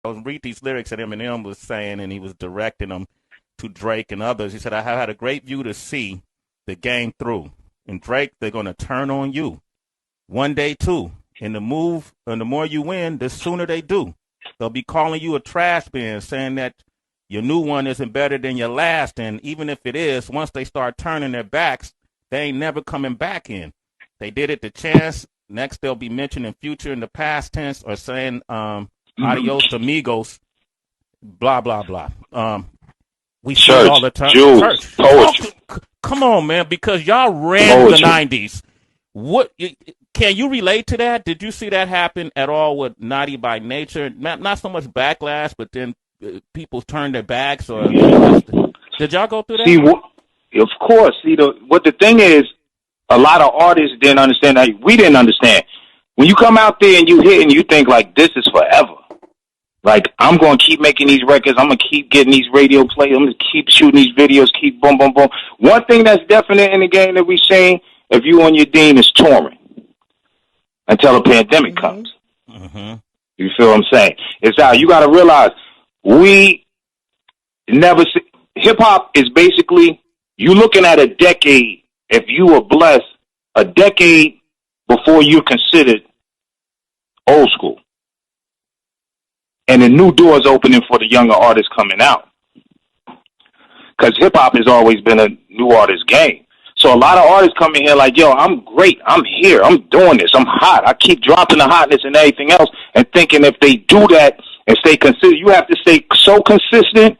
I was reading these lyrics that Eminem was saying, and he was directing them to Drake and others. He said, I have had a great view to see the game through. And Drake, they're going to turn on you one day, too. And the more you win, the sooner they do. They'll be calling you a trash bin, saying that your new one isn't better than your last. And even if it is, once they start turning their backs, they ain't never coming back in. They did it to Chance. Next, they'll be mentioning Future in the past tense or saying adios amigos, blah, blah, blah. We see it all the time. Church, poetry. Come on, man, because y'all ran the 90s. What can you relate to that? Did you see that happen at all with Naughty by Nature? Not so much backlash, but then people turned their backs, or did y'all go through that? See, of course. See, what the thing is, a lot of artists didn't understand that. We didn't understand. When you come out there and you hit and you think like this is forever. Like, I'm going to keep making these records. I'm going to keep getting these radio plays. I'm going to keep shooting these videos, keep boom, boom, boom. One thing that's definite in the game that we're seeing, if you on your dean, is touring until a pandemic comes. Mm-hmm. You feel what I'm saying? It's out. You got to realize we never see. Hip-hop is basically, you looking at a decade, if you were blessed, a decade before you're considered old school. And the new doors opening for the younger artists coming out. Because hip-hop has always been a new artist game. So a lot of artists come in here like, yo, I'm great. I'm here. I'm doing this. I'm hot. I keep dropping the hotness and everything else and thinking if they do that and stay consistent, you have to stay so consistent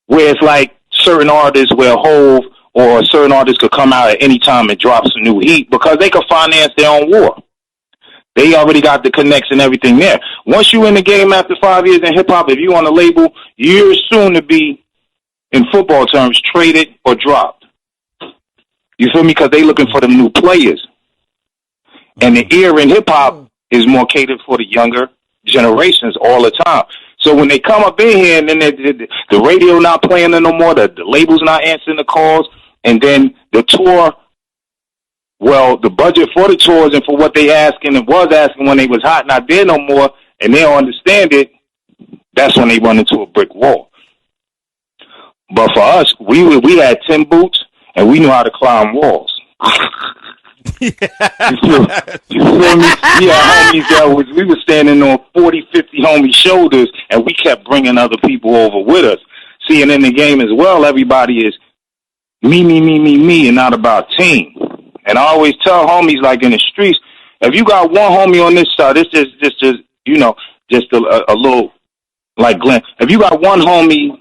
where it's like certain artists where Hove or certain artists could come out at any time and drop some new heat because they could finance their own war. They already got the connects and everything there. Once you in the game after 5 years in hip-hop, if you on a label, you're soon to be, in football terms, traded or dropped. You feel me? Because they looking for them new players. And the ear in hip-hop is more catered for the younger generations all the time. So when they come up in here and then the radio not playing them no more, the label's not answering the calls, and then the tour, well, the budget for the tours and for what they asking and was asking when they was hot, not there no more, and they don't understand it, that's when they run into a brick wall. But for us, we had 10 boots, and we knew how to climb walls. You feel me? Yeah, homies that we were standing on 40, 50 homies' shoulders, and we kept bringing other people over with us. See, and in the game as well, everybody is me, and not about team. And I always tell homies, like in the streets, if you got one homie on this side, this is just you know, just a little, like Glenn. If you got one homie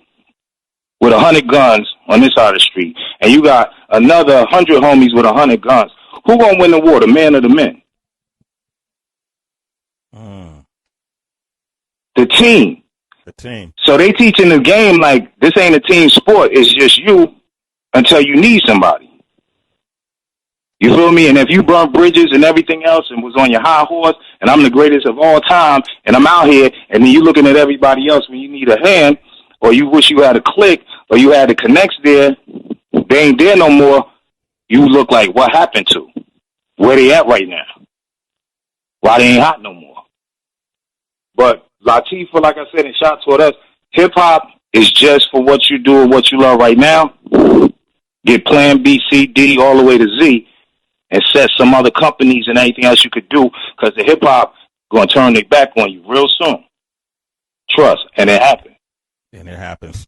with 100 guns on this side of the street, and you got another 100 homies with 100 guns, who gonna win the war, the man or the men? The team. The team. So they teaching the game like this ain't a team sport. It's just you until you need somebody. You feel me? And if you burnt bridges and everything else and was on your high horse and I'm the greatest of all time and I'm out here and then you looking at everybody else when you need a hand or you wish you had a click or you had the connects there, they ain't there no more, you look like what happened to? Where they at right now? Why they ain't hot no more? But Latifah, like I said, and shot toward us, hip-hop is just for what you do and what you love right now. Get plan B, C, D, all the way to Z, and set some other companies and anything else you could do, because the hip-hop going to turn their back on you real soon. Trust, and it happens. And it happens.